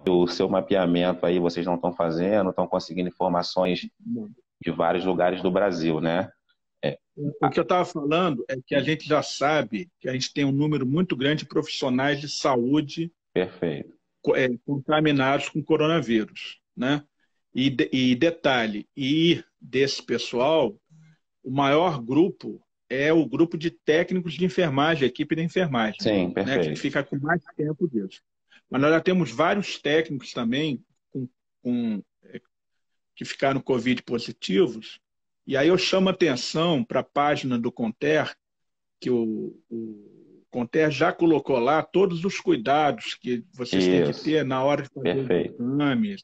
o seu mapeamento aí vocês não estão fazendo, estão conseguindo informações de vários lugares do Brasil, né? É, O que eu estava falando é que a gente já sabe que a gente tem um número muito grande de profissionais de saúde perfeito. contaminados com coronavírus, né? E detalhe, e desse pessoal, o maior grupo é o grupo de técnicos de enfermagem, a equipe de enfermagem, Sim, né? Que perfeito. fica com mais tempo disso. Mas nós já temos vários técnicos também com que ficaram Covid positivos. E aí eu chamo atenção para a página do Conter, que o Conter já colocou lá todos os cuidados que vocês têm que Isso, ter na hora de fazer os perfeito. exames,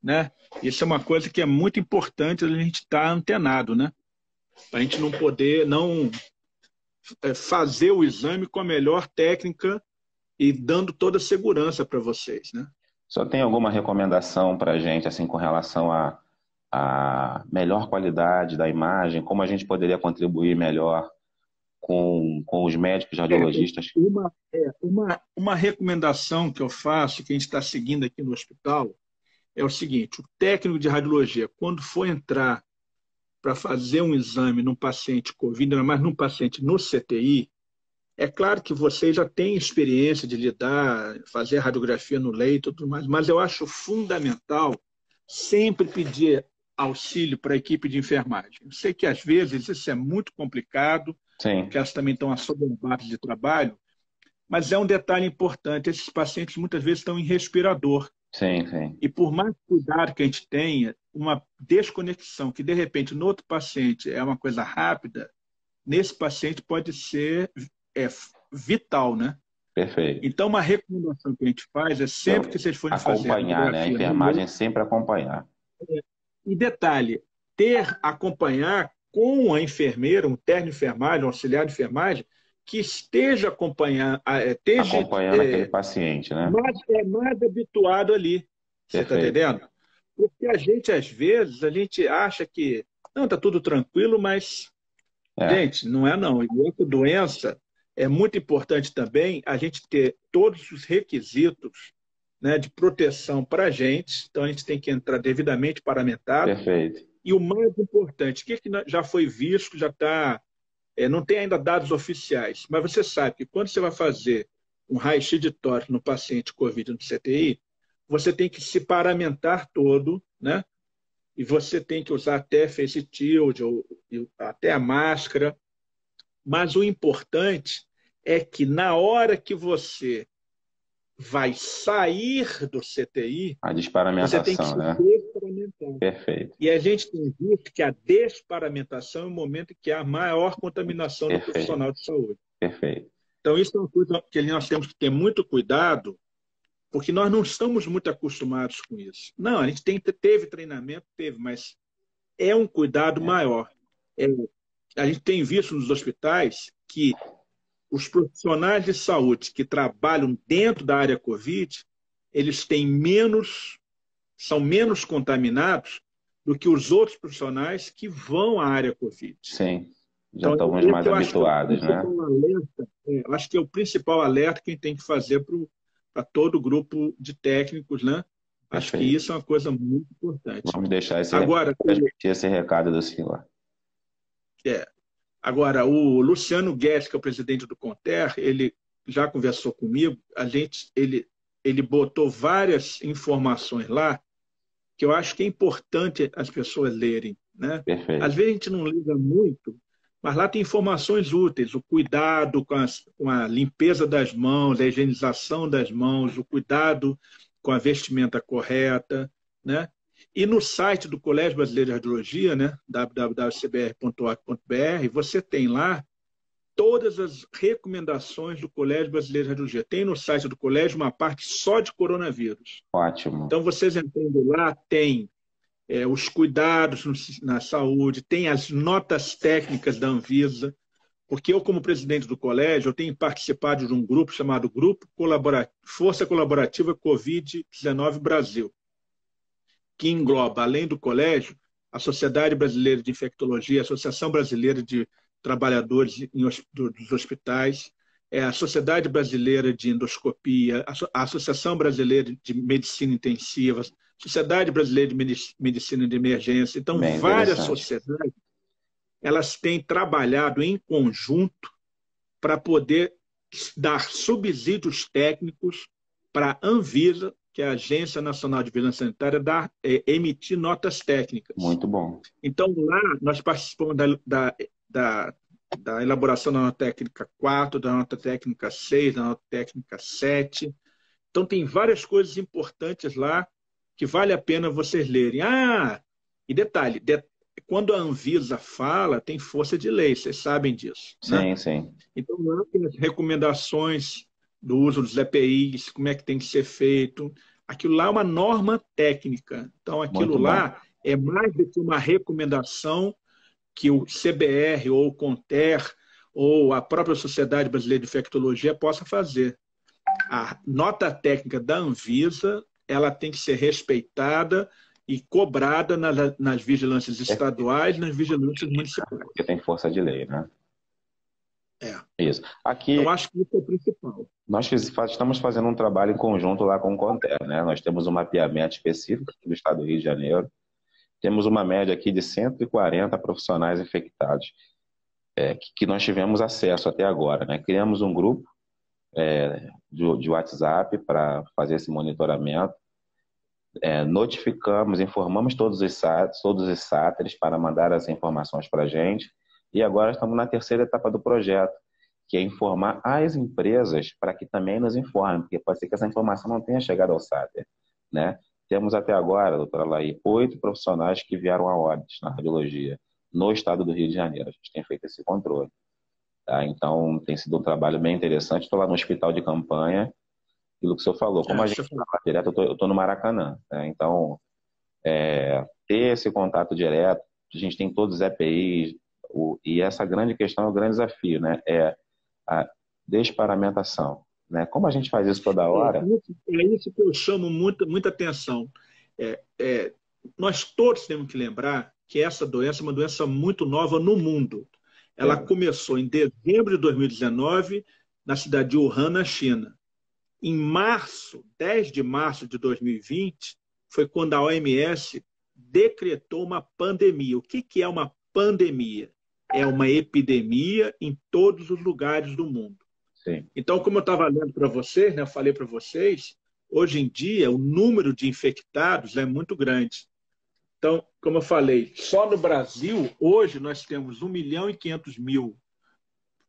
né? Isso é uma coisa que é muito importante a gente estar antenado, né? Para a gente não poder não fazer o exame com a melhor técnica e dando toda a segurança para vocês, né? Só tem alguma recomendação para a gente, assim, com relação à melhor qualidade da imagem, como a gente poderia contribuir melhor com os médicos radiologistas? Uma recomendação que eu faço, que a gente está seguindo aqui no hospital, é o seguinte: o técnico de radiologia, quando for entrar para fazer um exame num paciente COVID, mas num paciente no CTI, é claro que você já tem experiência de lidar, fazer radiografia no leito e tudo mais, mas eu acho fundamental sempre pedir auxílio para a equipe de enfermagem. Eu sei que às vezes isso é muito complicado, Sim, porque elas também estão assoberbadas de trabalho, mas é um detalhe importante: esses pacientes muitas vezes estão em respirador. sim, sim. E por mais cuidado que a gente tenha, uma desconexão que de repente no outro paciente é uma coisa rápida, nesse paciente pode ser é, vital, né? Perfeito. Então, uma recomendação que a gente faz é sempre Então, que vocês forem fazer a acompanhar, né? A radiografia no enfermagem leito, sempre acompanhar. e detalhe, acompanhar com a enfermeira, um técnico de enfermagem, um auxiliar de enfermagem, que esteja acompanhando, esteja Acompanhando aquele paciente, né? mais habituado ali. Você está Perfeito. entendendo? Porque a gente, às vezes, a gente acha que não, está tudo tranquilo, mas, É, gente, não é não. E outra doença, é muito importante também a gente ter todos os requisitos, né, de proteção para a gente. Então, a gente tem que entrar devidamente paramentado. perfeito. E o mais importante, o que já foi visto, já está. Não tem ainda dados oficiais, mas você sabe que quando você vai fazer um raio-x de tórax no paciente COVID no CTI, você tem que se paramentar todo, né? E você tem que usar até face shield, ou até a máscara. Mas o importante é que na hora que você vai sair do CTI, A você tem que desparamentação, se né? desparamentar. Perfeito. E a gente tem visto que a desparamentação é o momento em que há maior contaminação do Perfeito. profissional de saúde. Perfeito. Então, isso é uma coisa que nós temos que ter muito cuidado, porque nós não estamos muito acostumados com isso. Não, a gente teve treinamento, teve, mas é um cuidado É, maior. É, a gente tem visto nos hospitais que os profissionais de saúde que trabalham dentro da área COVID, eles têm são menos contaminados do que os outros profissionais que vão à área COVID. sim. Já Então, estamos esse mais eu acho que é o habituados, né? principal alerta, eu acho que é o principal alerta que a gente tem que fazer para todo o grupo de técnicos, né? Acho que Perfeito. isso é uma coisa muito importante. Vamos deixar Agora, transmitir esse recado do senhor. é, agora, o Luciano Guedes, que é o presidente do Conter, ele já conversou comigo, ele botou várias informações lá que eu acho que é importante as pessoas lerem, né? Às Perfeito. vezes a gente não liga muito, mas lá tem informações úteis: o cuidado com a limpeza das mãos, a higienização das mãos, o cuidado com a vestimenta correta, né? E no site do Colégio Brasileiro de Radiologia, né, www.cbr.org.br, você tem lá todas as recomendações do Colégio Brasileiro de Radiologia. Tem no site do colégio uma parte só de coronavírus. Ótimo. Então, vocês entrando lá, tem os cuidados na saúde, tem as notas técnicas da Anvisa, porque eu, como presidente do colégio, eu tenho participado de um grupo chamado Força Colaborativa Covid-19 Brasil, que engloba, além do colégio, a Sociedade Brasileira de Infectologia, a Associação Brasileira de Trabalhadores dos Hospitais, a Sociedade Brasileira de Endoscopia, a Associação Brasileira de Medicina Intensiva, Sociedade Brasileira de Medicina de Emergência. Então, Bem várias interessante. sociedades, elas têm trabalhado em conjunto para poder dar subsídios técnicos para a Anvisa, que é a Agência Nacional de Vigilância Sanitária, emitir notas técnicas. Muito bom. Então, lá, nós participamos da elaboração da nota técnica 4, da nota técnica 6, da nota técnica 7. Então, tem várias coisas importantes lá que vale a pena vocês lerem. E detalhe, quando a Anvisa fala, tem força de lei, vocês sabem disso. Sim, né? sim. Então, lá tem as recomendações do uso dos EPIs, como é que tem que ser feito. Aquilo lá é uma norma técnica. Então, aquilo lá é mais do que uma recomendação que o CBR ou o CONTER ou a própria Sociedade Brasileira de Infectologia possa fazer. A nota técnica da Anvisa, ela tem que ser respeitada e cobrada nas vigilâncias estaduais, nas vigilâncias municipais. Porque tem força de lei, né? Isso. Aqui, eu acho que isso é o principal. Nós estamos fazendo um trabalho em conjunto lá com o CONTER, né? Nós temos um mapeamento específico aqui do estado do Rio de Janeiro. Temos uma média aqui de 140 profissionais infectados que nós tivemos acesso até agora, né? Criamos um grupo de WhatsApp para fazer esse monitoramento. Notificamos, informamos todos os sáteres para mandar as informações para a gente. E agora estamos na terceira etapa do projeto, que é informar as empresas para que também nos informem, porque pode ser que essa informação não tenha chegado ao sáter, né? Temos até agora, doutora Laí, 8 profissionais que vieram a óbitos na radiologia no estado do Rio de Janeiro. A gente tem feito esse controle. Tá? Então, tem sido um trabalho bem interessante. Estou lá no hospital de campanha. Aquilo que o senhor falou, como a gente está lá direto, eu estou no Maracanã. Né? Então, ter esse contato direto, a gente tem todos os EPIs, e essa grande questão é o grande desafio, né? É a desparamentação. Né? Como a gente faz isso toda hora... É isso que eu chamo muita atenção. Nós todos temos que lembrar que essa doença é uma doença muito nova no mundo. Ela começou em dezembro de 2019 na cidade de Wuhan, na China. Em março, 10 de março de 2020, foi quando a OMS decretou uma pandemia. O que é uma pandemia? É uma epidemia em todos os lugares do mundo. Sim. Então, como eu estava lendo para vocês, né, eu falei para vocês, hoje em dia o número de infectados é muito grande. Então, como eu falei, só no Brasil, hoje nós temos 1.500.000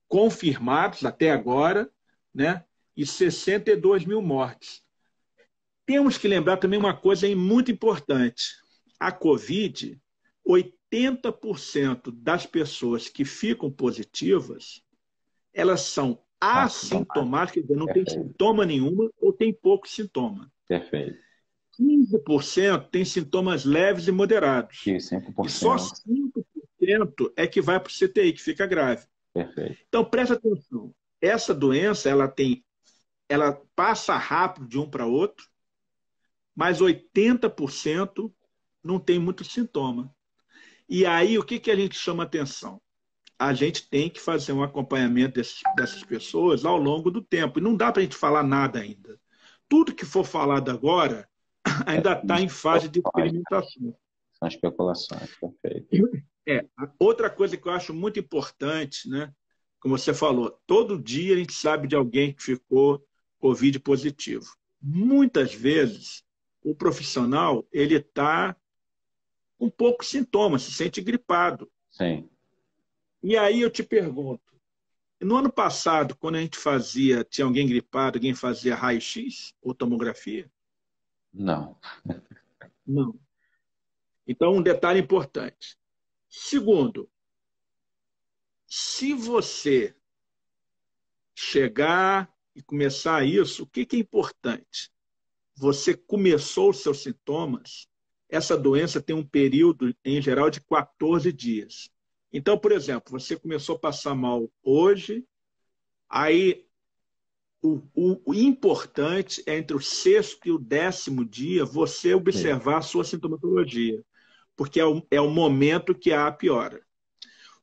confirmados até agora, né, e 62 mil mortes. Temos que lembrar também uma coisa muito importante. A Covid, 80% das pessoas que ficam positivas, elas são assintomáticas, não tem sintoma nenhuma ou tem pouco sintoma. Perfeito. 15% tem sintomas leves e moderados. E 5%. E só 5% é que vai para o CTI, que fica grave. Perfeito. Então, presta atenção. Essa doença, ela passa rápido de um para outro, mas 80% não tem muito sintoma. E aí, o que a gente chama atenção? A gente tem que fazer um acompanhamento dessas pessoas ao longo do tempo. E não dá para a gente falar nada ainda. Tudo que for falado agora ainda está em fase de experimentação. São especulações, perfeito. Outra coisa que eu acho muito importante, né? Como você falou, todo dia a gente sabe de alguém que ficou Covid positivo. Muitas vezes, o profissional ele está com poucos sintomas, se sente gripado. Sim. E aí eu te pergunto, no ano passado, quando a gente tinha alguém gripado, alguém fazia raio-x ou tomografia? Não. Não. Então, um detalhe importante. Segundo, se você chegar e começar isso, o que é importante? Você começou os seus sintomas, essa doença tem um período, em geral, de 14 dias. Então, por exemplo, você começou a passar mal hoje, aí o importante é entre o 6º e o 10º dia você observar a sua sintomatologia, porque é o momento que há a piora.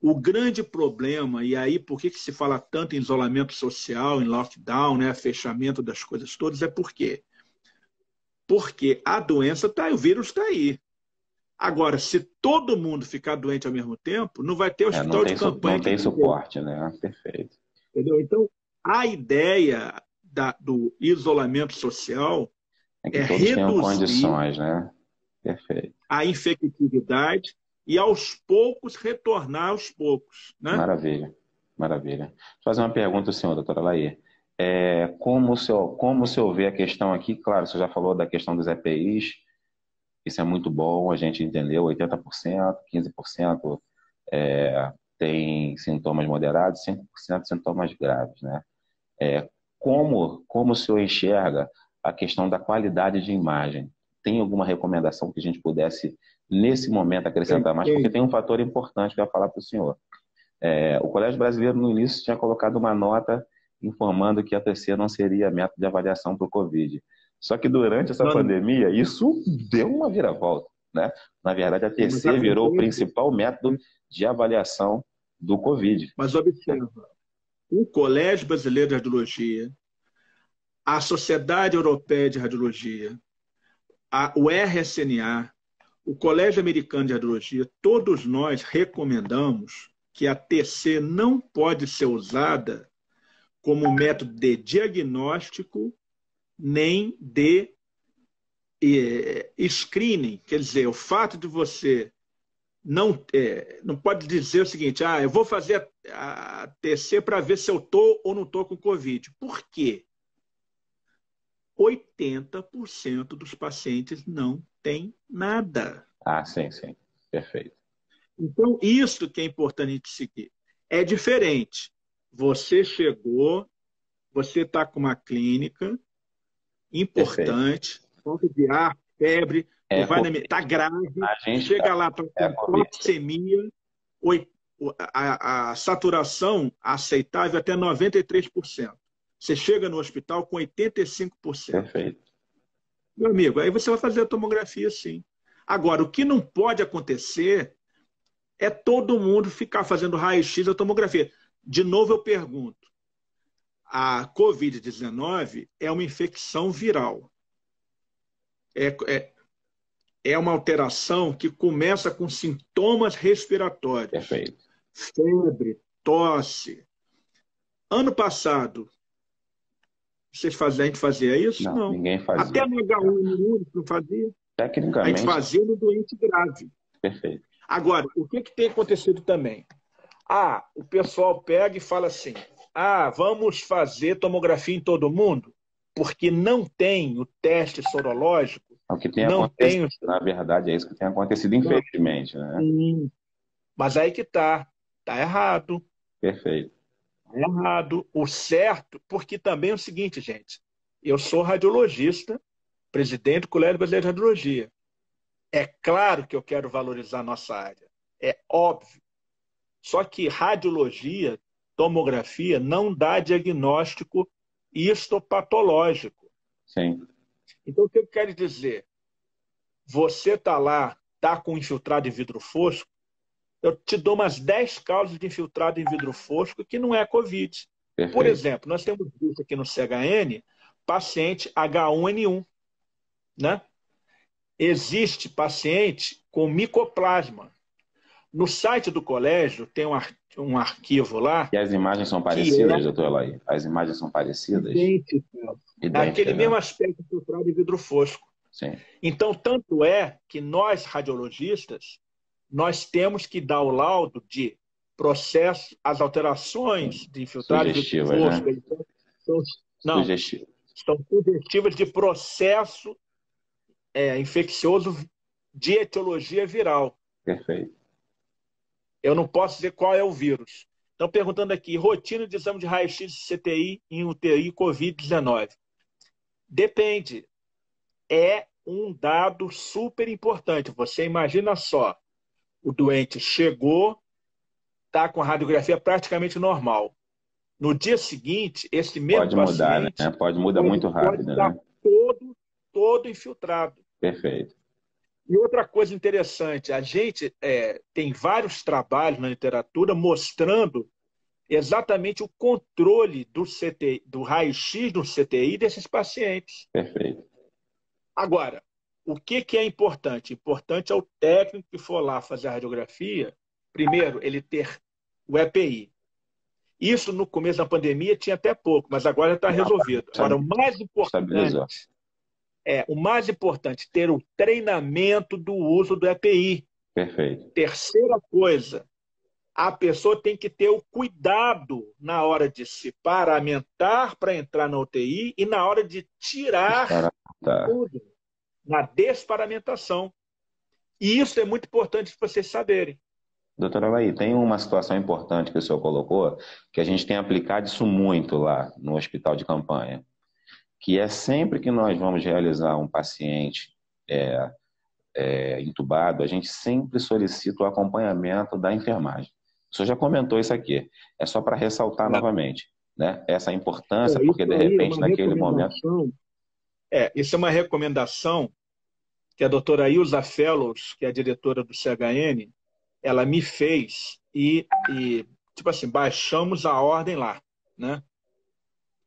O grande problema, e aí por que se fala tanto em isolamento social, em lockdown, né, fechamento das coisas todas, é por quê? Porque a doença está aí, o vírus está aí. Agora, se todo mundo ficar doente ao mesmo tempo, não vai ter Não hospital de tem, campanha não que tem vai ter. suporte, né? Perfeito. Entendeu? Então, a ideia do isolamento social É que é todos tenham reduzir condições, né? Perfeito. a infectividade e, aos poucos, retornar aos poucos. Né? Maravilha. Maravilha. Vou fazer uma pergunta ao senhor, doutora Laí. Como o senhor vê a questão aqui? Claro, você já falou da questão dos EPIs, isso é muito bom, a gente entendeu, 80%, 15% tem sintomas moderados, 5% sintomas graves, né? Como o senhor enxerga a questão da qualidade de imagem? Tem alguma recomendação que a gente pudesse, nesse momento, acrescentar mais? Porque tem um fator importante que eu ia falar para o senhor. O Colégio Brasileiro, no início, tinha colocado uma nota informando que a TC não seria método de avaliação para o Covid. Só que durante essa pandemia, isso deu uma viravolta, né? Na verdade, a TC virou o principal método de avaliação do Covid. Mas observa, o Colégio Brasileiro de Radiologia, a Sociedade Europeia de Radiologia, o RSNA, o Colégio Americano de Radiologia, todos nós recomendamos que a TC não pode ser usada como método de diagnóstico nem de screening. Quer dizer, o fato de você não pode dizer o seguinte, eu vou fazer a TC para ver se eu estou ou não estou com Covid. Por quê? 80% dos pacientes não tem nada. Sim. Perfeito. Então, isso que é importante a gente seguir. É diferente. Você chegou, você está com uma clínica importante, falta de ar, febre, está grave, chega lá para hipoxemia, a saturação aceitável até 93%. Você chega no hospital com 85%. Perfeito. Meu amigo, aí você vai fazer a tomografia sim. Agora, o que não pode acontecer é todo mundo ficar fazendo raio-x ou tomografia. De novo eu pergunto, a Covid-19 é uma infecção viral. É uma alteração que começa com sintomas respiratórios. Perfeito. Febre, tosse. Ano passado, a gente fazia isso? Não. Ninguém fazia. Até no H1N1 não fazia. Tecnicamente. A gente fazia no doente grave. Perfeito. Agora, o que tem acontecido também? O pessoal pega e fala assim, vamos fazer tomografia em todo mundo, porque não tem o teste sorológico. O que tem acontecido, na verdade, é isso que tem acontecido, infelizmente. Né? Sim. Mas aí que está errado. Perfeito. Está errado. O certo, porque também é o seguinte, gente, eu sou radiologista, presidente do Colégio Brasileiro de Radiologia. É claro que eu quero valorizar a nossa área. É óbvio. Só que radiologia, tomografia, não dá diagnóstico histopatológico. Sim. Então, o que eu quero dizer? Você está lá, está com infiltrado em vidro fosco, eu te dou umas 10 causas de infiltrado em vidro fosco que não é Covid. Perfeito. Por exemplo, nós temos visto aqui no CHN paciente H1N1. Né? Existe paciente com micoplasma. No site do colégio tem um arquivo lá. E as imagens são parecidas, doutor Eloy? As imagens são parecidas? Idênticas. Aquele mesmo aspecto infiltrado em vidro fosco. Sim. Então, tanto é que nós, radiologistas, nós temos que dar o laudo de processo, as alterações de infiltrado em vidro fosco. Né? São sugestivas de processo infeccioso de etiologia viral. Perfeito. Eu não posso dizer qual é o vírus. Estão perguntando aqui, rotina de exame de raio-x de CTI em UTI Covid-19. Depende. É um dado super importante. Você imagina só, o doente chegou, está com a radiografia praticamente normal. No dia seguinte, esse mesmo paciente... Pode mudar muito rápido, pode estar todo infiltrado. Perfeito. E outra coisa interessante, a gente tem vários trabalhos na literatura mostrando exatamente o controle do CTI, do raio-x do CTI desses pacientes. Perfeito. Agora, o que é importante? Importante é o técnico que for lá fazer a radiografia, primeiro, ele ter o EPI. Isso no começo da pandemia tinha até pouco, mas agora está resolvido. Agora, Estabilizou. o mais importante, ter o treinamento do uso do EPI. Perfeito. Terceira coisa, a pessoa tem que ter o cuidado na hora de se paramentar para entrar na UTI e na hora de tirar tudo, na desparamentação. E isso é muito importante para vocês saberem. Doutora Alaí, tem uma situação importante que o senhor colocou, que a gente tem aplicado isso muito lá no hospital de campanha, que é sempre que nós vamos realizar um paciente entubado, a gente sempre solicita o acompanhamento da enfermagem. O senhor já comentou isso aqui, é só para ressaltar novamente, né? Essa importância, porque de repente naquele momento... Isso é uma recomendação que a doutora Ilza Fellows, que é a diretora do CHN, ela me fez e tipo assim, baixamos a ordem lá, né?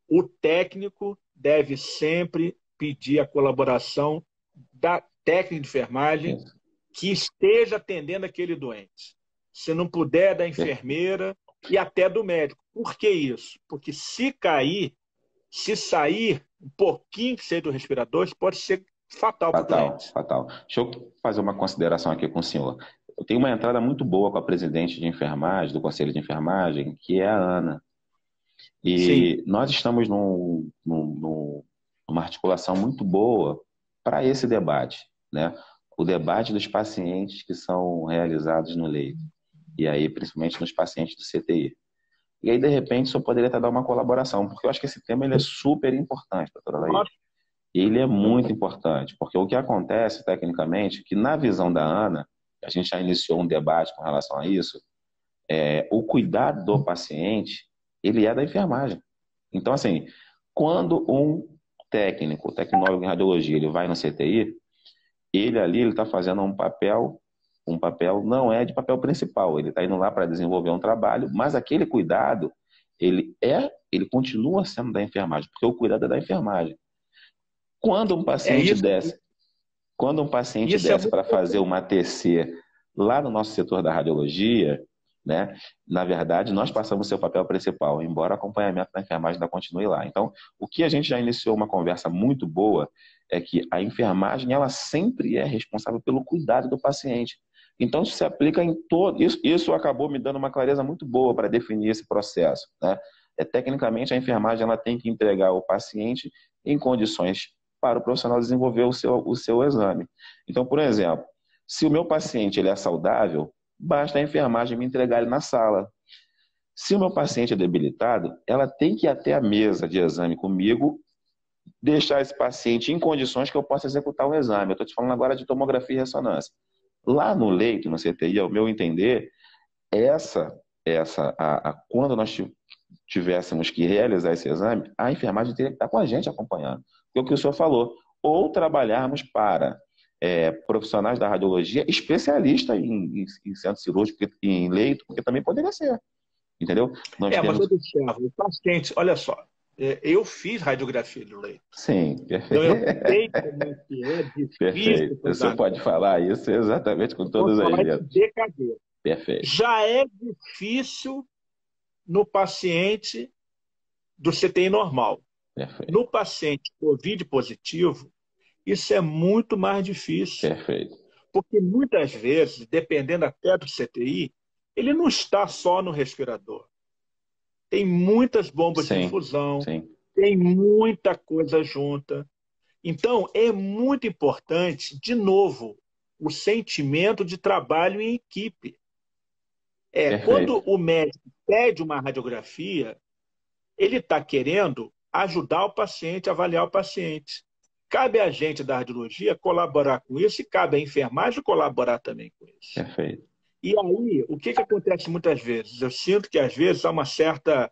O técnico deve sempre pedir a colaboração da técnica de enfermagem que esteja atendendo aquele doente. Se não puder, da enfermeira e até do médico. Por que isso? Porque se cair, se sair um pouquinho que seja do respirador, isso pode ser fatal para o doente. Fatal. Deixa eu fazer uma consideração aqui com o senhor. Eu tenho uma entrada muito boa com a presidente de enfermagem, do Conselho de Enfermagem, que é a Ana. E sim, nós estamos numa articulação muito boa para esse debate, né? O debate dos pacientes que são realizados no leito. E aí, principalmente nos pacientes do CTI. E aí, de repente, o senhor poderia até dar uma colaboração, porque eu acho que esse tema ele é super importante, doutora Laís. Ele é muito importante, porque o que acontece, tecnicamente, que na visão da Ana, a gente já iniciou um debate com relação a isso, o cuidado do paciente, ele é da enfermagem. Então, assim, quando um tecnólogo em radiologia, ele vai no CTI, ele está fazendo um papel não é de papel principal, ele está indo lá para desenvolver um trabalho, mas aquele cuidado, ele continua sendo da enfermagem, porque o cuidado é da enfermagem. Quando um paciente desce para fazer uma ATC lá no nosso setor da radiologia, né, na verdade, nós passamos o seu papel principal, embora o acompanhamento da enfermagem ainda continue lá. Então, o que a gente já iniciou uma conversa muito boa é que a enfermagem, ela sempre é responsável pelo cuidado do paciente. Então, isso se aplica em todo... Isso acabou me dando uma clareza muito boa para definir esse processo, né? Tecnicamente, a enfermagem ela tem que entregar o paciente em condições para o profissional desenvolver o seu exame. Então, por exemplo, se o meu paciente ele é saudável, basta a enfermagem me entregar ele na sala. Se o meu paciente é debilitado, ela tem que ir até a mesa de exame comigo, deixar esse paciente em condições que eu possa executar o exame. Eu estou te falando agora de tomografia e ressonância. Lá no leito, no CTI, ao meu entender, quando nós tivéssemos que realizar esse exame, a enfermagem teria que estar com a gente acompanhando. Porque o que o senhor falou, ou trabalharmos para profissionais da radiologia, especialistas em centro cirúrgico, em leito, porque também poderia ser. Entendeu? Mas eu observo, o paciente, olha só, eu fiz radiografia do leito. Sim, perfeito. Então eu sei como é que é difícil. Perfeito. O senhor pode falar isso exatamente com todas as letras. Perfeito. Já é difícil no paciente do CTI normal. Perfeito. No paciente COVID positivo, isso é muito mais difícil. Perfeito. Porque muitas vezes, dependendo até do CTI, ele não está só no respirador. Tem muitas bombas de infusão, tem muita coisa junta. Então, é muito importante, de novo, o sentimento de trabalho em equipe. Quando o médico pede uma radiografia, ele está querendo ajudar o paciente, avaliar o paciente. Cabe a gente da radiologia colaborar com isso e cabe à enfermagem colaborar também com isso. Perfeito. E aí, o que acontece muitas vezes? Eu sinto que às vezes há uma certa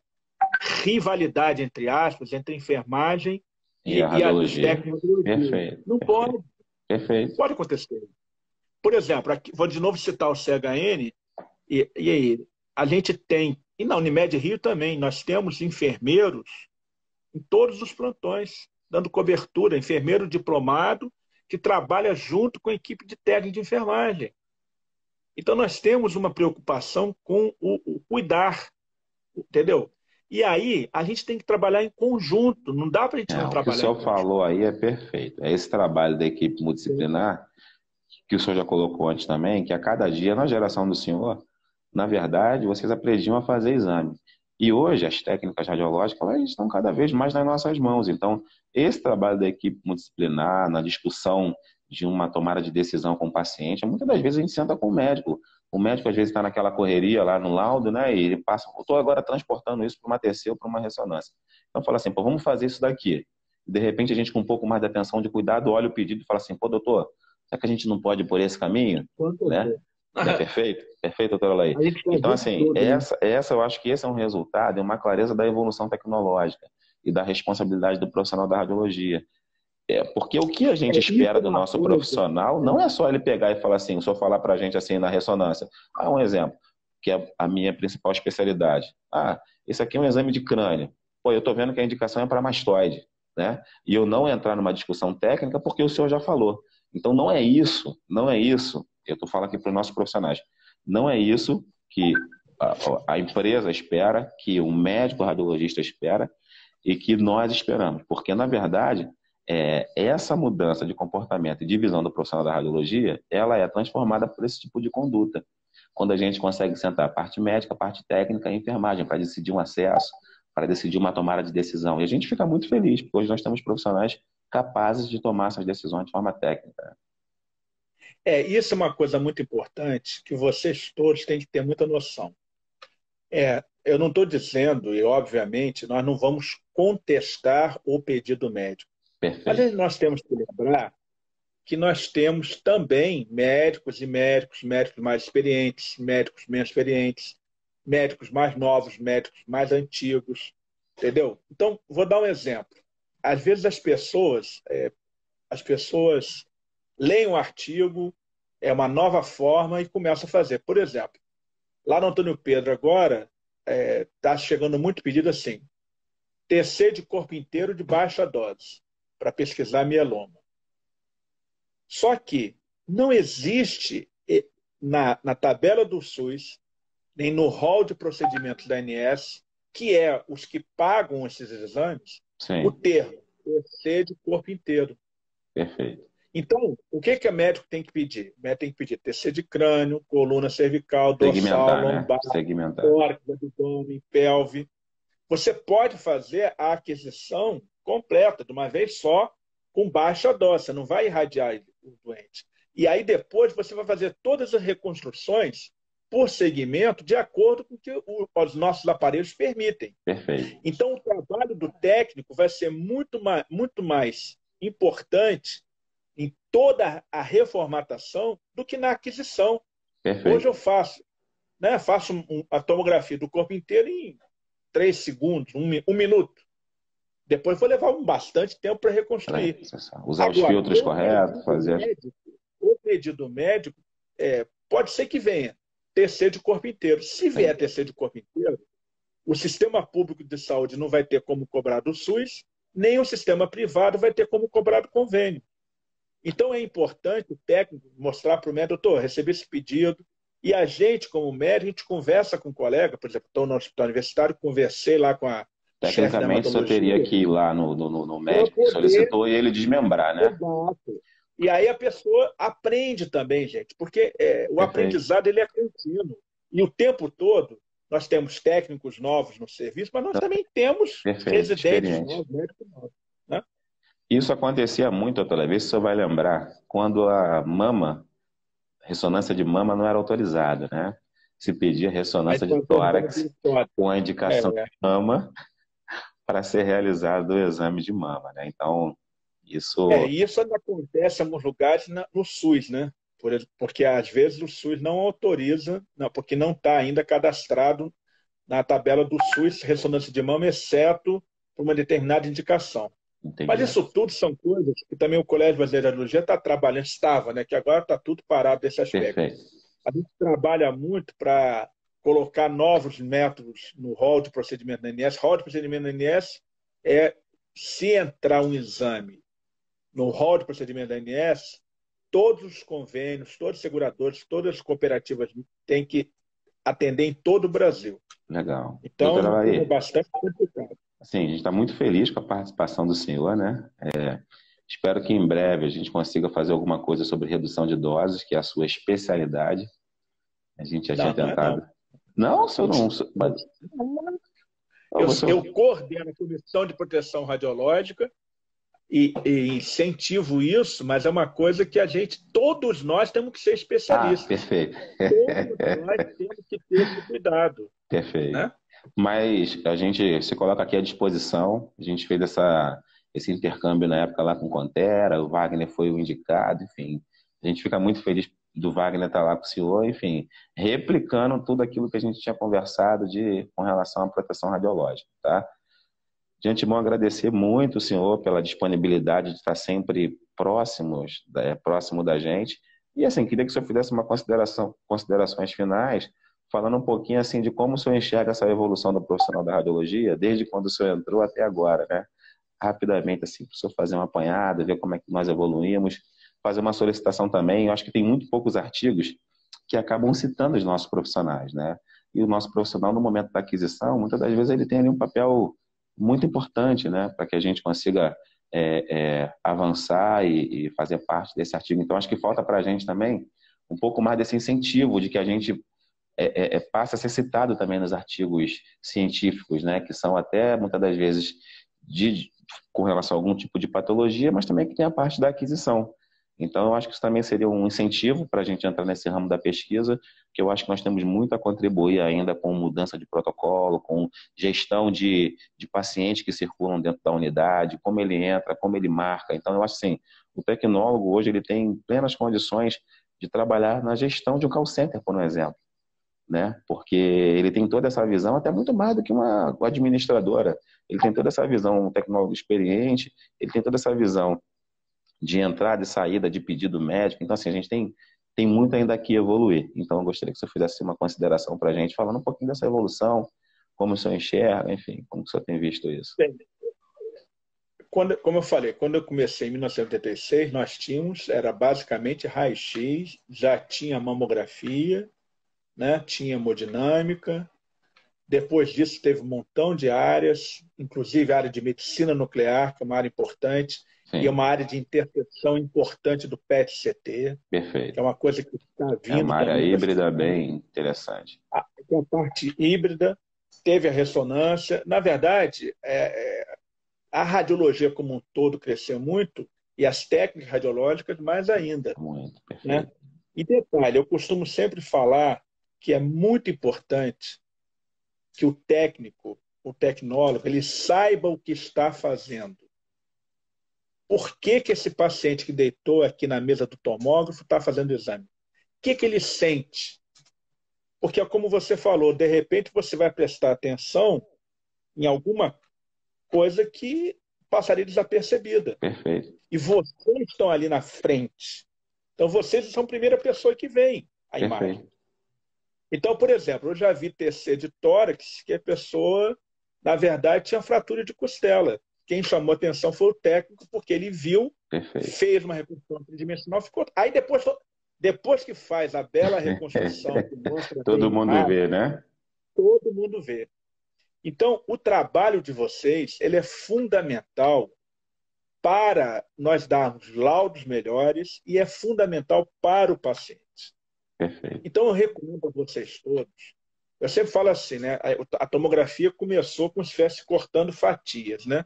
rivalidade, entre aspas, entre a enfermagem e a radiologia. Perfeito. Não pode. Perfeito. Não pode acontecer. Por exemplo, aqui, vou de novo citar o CHN, e aí, a gente tem, e na Unimed Rio também, nós temos enfermeiros em todos os plantões, dando cobertura, enfermeiro diplomado que trabalha junto com a equipe de técnico de enfermagem. Então, nós temos uma preocupação com o cuidar, entendeu? E aí, a gente tem que trabalhar em conjunto, não dá para a gente não O que o trabalhar em senhor conjunto. falou aí é perfeito. É esse trabalho da equipe multidisciplinar, que o senhor já colocou antes também, que a cada dia, na geração do senhor, na verdade, vocês aprendiam a fazer exame. E hoje, as técnicas radiológicas elas estão cada vez mais nas nossas mãos. Então, esse trabalho da equipe multidisciplinar, na discussão de uma tomada de decisão com o paciente, muitas das vezes a gente senta com o médico. O médico, às vezes, está naquela correria lá no laudo, né? E ele passa, estou agora transportando isso para uma TC ou para uma ressonância. Então, fala assim, pô, vamos fazer isso daqui. De repente, a gente, com um pouco mais de atenção, de cuidado, olha o pedido e fala assim, pô, doutor, será que a gente não pode ir por esse caminho? Quanto Né? Não é perfeito? Perfeito, doutora Laí. a gente faz Então, isso assim, tudo, né? eu acho que esse é um resultado, é uma clareza da evolução tecnológica e da responsabilidade do profissional da radiologia. Porque o que a gente Isso espera é do uma nosso coisa. profissional não é só ele pegar e falar assim, só falar para a gente assim na ressonância. Um exemplo, que é a minha principal especialidade. Esse aqui é um exame de crânio. Pô, eu estou vendo que a indicação é para mastoide, né? E eu não entrar numa discussão técnica porque o senhor já falou. Então não é isso, não é isso. Eu estou falando aqui para os nossos profissionais. Não é isso que a empresa espera, que o médico radiologista espera e que nós esperamos. Porque, na verdade, essa mudança de comportamento e de visão do profissional da radiologia, ela é transformada por esse tipo de conduta. Quando a gente consegue sentar a parte médica, a parte técnica e a enfermagem para decidir um acesso, para decidir uma tomada de decisão. E a gente fica muito feliz, porque hoje nós temos profissionais capazes de tomar essas decisões de forma técnica. Isso é uma coisa muito importante que vocês todos têm que ter muita noção. Eu não estou dizendo, e obviamente nós não vamos contestar o pedido médico, mas Perfeito. nós temos que lembrar que nós temos também médicos e médicos, médicos mais experientes, médicos menos experientes, médicos mais novos, médicos mais antigos, entendeu? Então, vou dar um exemplo. Às vezes as pessoas leem um artigo, é uma nova forma e começam a fazer. Por exemplo, lá no Antônio Pedro agora, está chegando muito pedido assim, TC de corpo inteiro de baixa dose, para pesquisar mieloma. Só que não existe na tabela do SUS, nem no rol de procedimentos da ANS, que é os que pagam esses exames, o Sim, termo TC de corpo inteiro. perfeito. Então, o que a médico tem que pedir? O médico tem que pedir TC de crânio, coluna cervical, dorsal, Segmentar, né? lombar, Segmentar. tórax, abdômen, pelve. Você pode fazer a aquisição completa, de uma vez só, com baixa dose. Você não vai irradiar o doente. E aí depois você vai fazer todas as reconstruções por segmento, de acordo com o que os nossos aparelhos permitem. Perfeito. Então, o trabalho do técnico vai ser muito mais importante em toda a reformatação do que na aquisição. Hoje Perfeito. eu faço a tomografia do corpo inteiro em 3 segundos, um minuto. Depois vou levar bastante tempo para reconstruir. Usar os Agora, filtros corretos, fazer. o pedido médico pode ser que venha TC de corpo inteiro. Se vier TC de corpo inteiro, o sistema público de saúde não vai ter como cobrar do SUS, nem o sistema privado vai ter como cobrar do convênio. Então é importante o técnico mostrar para o médico, doutor, recebi esse pedido, e a gente, como médico, a gente conversa com o colega, por exemplo, estou no hospital universitário, conversei lá com a chefe da Tecnicamente, só teria hematologia, que ir lá no para médico que poder. solicitou e ele desmembrar, né? Exato. E aí a pessoa aprende também, gente, porque o Perfeito. aprendizado ele é contínuo. E o tempo todo nós temos técnicos novos no serviço, mas nós também temos Perfeito. residentes Experiente. novos, médicos novos. Né? Isso acontecia muito, outra vez, se você vai lembrar, quando a ressonância de mama não era autorizada, né? Se pedia Aí ressonância de pode ter tórax aquele toque. com a indicação de mama para ser realizado o exame de mama, né? Então, isso. E isso ainda acontece em alguns lugares no SUS, né? Porque às vezes o SUS não autoriza, porque não está ainda cadastrado na tabela do SUS ressonância de mama, exceto por uma determinada indicação. Mas Entendi. isso tudo são coisas que também o Colégio Brasileiro de Radiologia está trabalhando, estava, né? Que agora está tudo parado desse aspecto. Perfeito. A gente trabalha muito para colocar novos métodos no rol de procedimento da ANS. Rol de procedimento da ANS é, se entrar um exame no rol de procedimento da ANS, todos os convênios, todos os seguradores, todas as cooperativas têm que atender em todo o Brasil. Legal. Então, é Doutora uma coisa Laí, bastante complicada. assim, a gente está muito feliz com a participação do senhor, né? Espero que em breve a gente consiga fazer alguma coisa sobre redução de doses, que é a sua especialidade. A gente já tinha Não, não é tentado. não. Não, senhor não. Eu, Você... eu coordeno a Comissão de Proteção Radiológica e incentivo isso, mas é uma coisa que todos nós temos que ser Ah, especialistas. perfeito. Todos nós temos que ter esse cuidado, Perfeito. né? Mas a gente se coloca aqui à disposição. A gente fez esse intercâmbio na época lá com o Contera, o Wagner foi o indicado, enfim. A gente fica muito feliz do Wagner estar lá com o senhor, enfim, replicando tudo aquilo que a gente tinha conversado com relação à proteção radiológica, tá? De antemão, agradecer muito o senhor pela disponibilidade de estar sempre próximo da gente. E assim, queria que o senhor fizesse considerações finais, falando um pouquinho assim de como o senhor enxerga essa evolução do profissional da radiologia, desde quando o senhor entrou até agora, né? Rapidamente, assim, para o senhor fazer uma apanhada, ver como é que nós evoluímos, fazer uma solicitação também. Eu acho que tem muito poucos artigos que acabam citando os nossos profissionais, né? E o nosso profissional, no momento da aquisição, muitas das vezes ele tem ali um papel muito importante, né, para que a gente consiga avançar e fazer parte desse artigo. Então, acho que falta para a gente também um pouco mais desse incentivo de que a gente passe a ser citado também nos artigos científicos, né, que são até, muitas das vezes, com relação a algum tipo de patologia, mas também que tem a parte da aquisição. Então, eu acho que isso também seria um incentivo para a gente entrar nesse ramo da pesquisa, que eu acho que nós temos muito a contribuir ainda com mudança de protocolo, com gestão de pacientes que circulam dentro da unidade, como ele entra, como ele marca. Então, eu acho assim, o tecnólogo hoje ele tem plenas condições de trabalhar na gestão de um call center, por exemplo, né? Porque ele tem toda essa visão, até muito mais do que uma administradora. Ele tem toda essa visão, um tecnólogo experiente, ele tem toda essa visão de entrada e saída de pedido médico. Então, assim, a gente tem muito ainda aqui evoluir. Então, eu gostaria que você fizesse uma consideração para a gente, falando um pouquinho dessa evolução, como o senhor enxerga, enfim, como o senhor tem visto isso. Bem, como eu falei, quando eu comecei em 1986, nós tínhamos, era basicamente raio-x, já tinha mamografia, né? Tinha hemodinâmica. Depois disso, teve um montão de áreas, inclusive a área de medicina nuclear, que é uma área importante, e é Sim, uma área de intercepção importante do PET-CT, que é perfeito. uma coisa que está É vindo uma área também para híbrida ficar. bem interessante. A parte híbrida teve a ressonância. Na verdade, a radiologia como um todo cresceu muito, e as técnicas radiológicas mais ainda, Muito, né? perfeito. E detalhe, eu costumo sempre falar que é muito importante que o técnico, o tecnólogo, ele saiba o que está fazendo. Por que, que esse paciente que deitou aqui na mesa do tomógrafo está fazendo o exame? O que ele sente? Porque, como você falou, de repente você vai prestar atenção em alguma coisa que passaria desapercebida. Perfeito. E vocês estão ali na frente. Então, vocês são a primeira pessoa que vê a imagem. Perfeito. Então, por exemplo, eu já vi TC de tórax que a pessoa, na verdade, tinha fratura de costela. Quem chamou atenção foi o técnico, porque ele viu, Perfeito. fez uma reconstrução tridimensional, ficou. Aí depois que faz a bela reconstrução, que mostra bem Todo a mundo imagem, vê, né? todo mundo vê. Então, o trabalho de vocês ele é fundamental para nós darmos laudos melhores e é fundamental para o paciente. Perfeito. Então, eu recomendo a vocês todos. Eu sempre falo assim, né? A tomografia começou como se estivesse cortando fatias, né?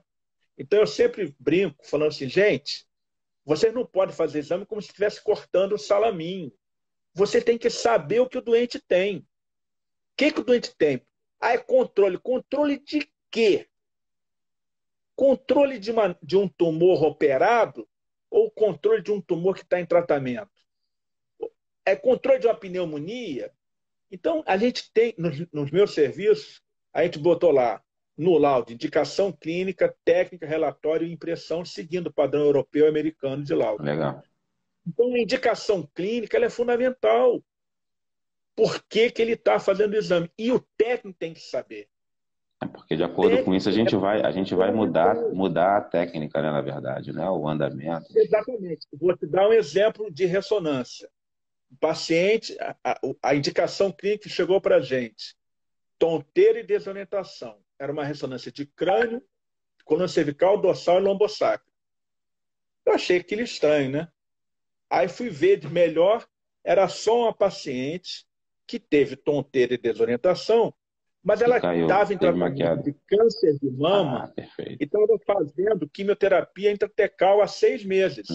Então, eu sempre brinco, falando assim, gente, vocês não podem fazer exame como se estivesse cortando o salaminho. Você tem que saber o que o doente tem. O que o doente tem? Ah, é controle. Controle de quê? Controle de um tumor operado ou controle de um tumor que está em tratamento? É controle de uma pneumonia? Então, a gente tem, nos meus serviços, a gente botou lá no laudo, indicação clínica, técnica, relatório e impressão, seguindo o padrão europeu e americano de laudo. Legal. Então, a indicação clínica ela é fundamental. Por que que ele está fazendo o exame? E o técnico tem que saber. É porque de acordo com isso a gente vai mudar a técnica, né, na verdade, né, o andamento. Exatamente. Vou te dar um exemplo de ressonância. O paciente, a indicação clínica chegou para a gente, tonteira e desorientação. Era uma ressonância de crânio, coluna cervical, dorsal e lombosacro. Eu achei aquilo estranho, né? Aí fui ver de melhor, era só uma paciente que teve tonteira e desorientação, mas ela estava em tratamento de câncer de mama e estava fazendo quimioterapia intratecal há 6 meses.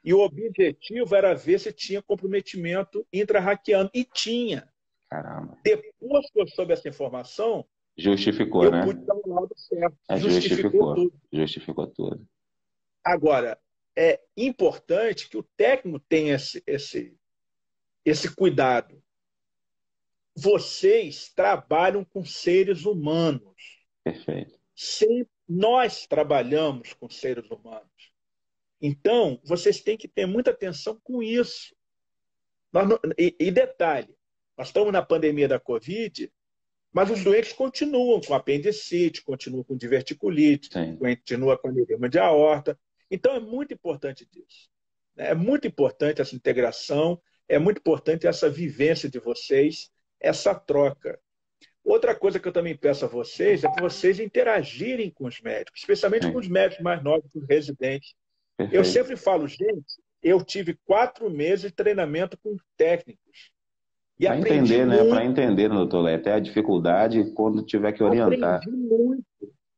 E o objetivo era ver se tinha comprometimento intrarraquiano. E tinha. Caramba. Depois que eu soube essa informação, justificou, eu né? pude dar o laudo certo. Justificou tudo. Justificou tudo. Agora, é importante que o técnico tenha esse cuidado. Vocês trabalham com seres humanos. Perfeito. Nós trabalhamos com seres humanos. Então, vocês têm que ter muita atenção com isso. E detalhe, nós estamos na pandemia da Covid, mas os doentes continuam com apendicite, continuam com diverticulite, continuam com aneurisma de aorta. Então, é muito importante isso. É muito importante essa integração, é muito importante essa vivência de vocês, essa troca. Outra coisa que eu também peço a vocês é para vocês interagirem com os médicos, especialmente com os médicos mais novos, com os residentes. Perfeito. Eu sempre falo, gente, eu tive 4 meses de treinamento com técnicos. Para entender, né? Para entender, doutor Lé, até a dificuldade quando tiver que orientar. Aprendi muito.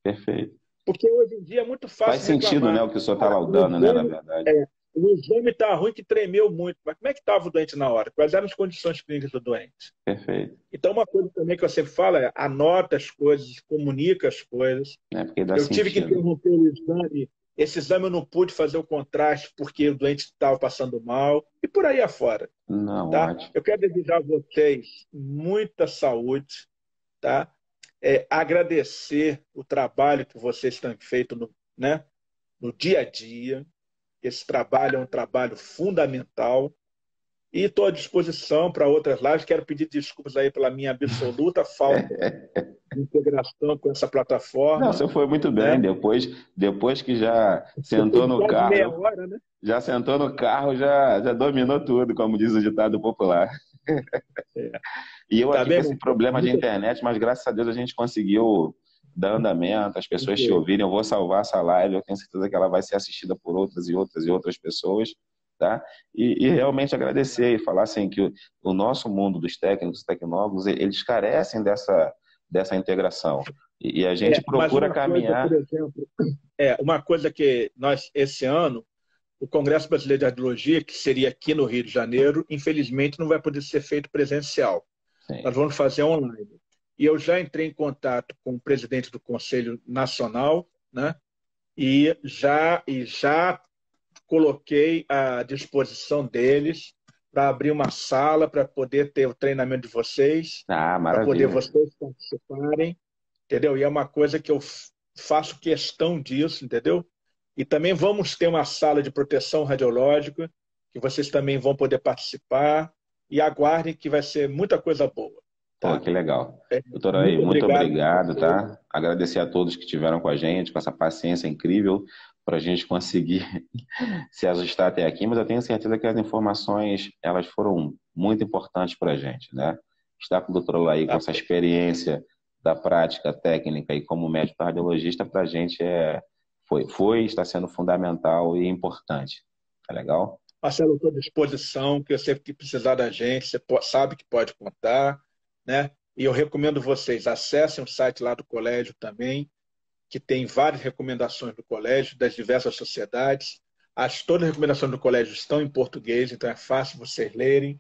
Perfeito. Porque hoje em dia é muito fácil. Faz sentido, né, o que o senhor está laudando, né, na verdade. O exame está ruim, que tremeu muito. Mas como é que estava o doente na hora? Quais eram as condições clínicas do doente? Perfeito. Então, uma coisa também que eu sempre falo é anota as coisas, comunica as coisas. Eu tive que interromper o exame. Esse exame eu não pude fazer o contraste porque o doente estava passando mal. E por aí afora. Não, tá? ótimo. Eu quero desejar a vocês muita saúde. Tá? Agradecer o trabalho que vocês têm feito no dia a dia. Esse trabalho é um trabalho fundamental. E estou à disposição para outras lives. Quero pedir desculpas aí pela minha absoluta falta de integração com essa plataforma. Não, você foi muito bem. Depois que já sentou no carro. Meia hora, né? Já sentou no carro, já dominou tudo, como diz o ditado popular. E eu aqui com esse problema de internet, mas graças a Deus a gente conseguiu dar andamento, as pessoas te ouvirem. Eu vou salvar essa live, eu tenho certeza que ela vai ser assistida por outras pessoas. Tá? E realmente agradecer e falar assim, que o nosso mundo dos técnicos e tecnólogos, eles carecem dessa integração. E a gente procura caminhar... Coisa, por exemplo, uma coisa que nós, esse ano, o Congresso Brasileiro de Radiologia, que seria aqui no Rio de Janeiro, infelizmente não vai poder ser feito presencial. Sim. Nós vamos fazer online. E eu já entrei em contato com o presidente do Conselho Nacional, né? e já coloquei à disposição deles para abrir uma sala para poder ter o treinamento de vocês, para poder vocês participarem, entendeu? E é uma coisa que eu faço questão disso, entendeu? E também vamos ter uma sala de proteção radiológica, que vocês também vão poder participar, e aguardem que vai ser muita coisa boa. Tá? Pô, que legal. Doutora, muito obrigado, tá? Agradecer a todos que estiveram com a gente, com essa paciência incrível, para a gente conseguir se ajustar até aqui, mas eu tenho certeza que as informações, elas foram muito importantes para a gente, né? Estar com o doutor Laí, com essa experiência da prática técnica e como médico radiologista, para a gente está sendo fundamental e importante. Tá legal? Marcelo, estou à disposição, que eu sempre que precisar da gente, você sabe que pode contar, né? E eu recomendo vocês, acessem o site lá do colégio também, que tem várias recomendações do colégio, das diversas sociedades. Todas as recomendações do colégio estão em português, então é fácil vocês lerem.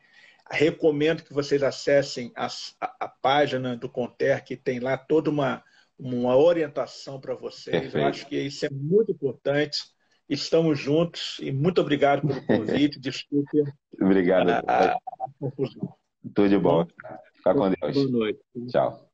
Recomendo que vocês acessem a página do Conter, que tem lá toda uma orientação para vocês. Perfeito. Eu acho que isso é muito importante. Estamos juntos e muito obrigado pelo convite. Desculpe obrigado. a confusão. Tudo de bom. Fica com Deus. Boa noite. Tchau.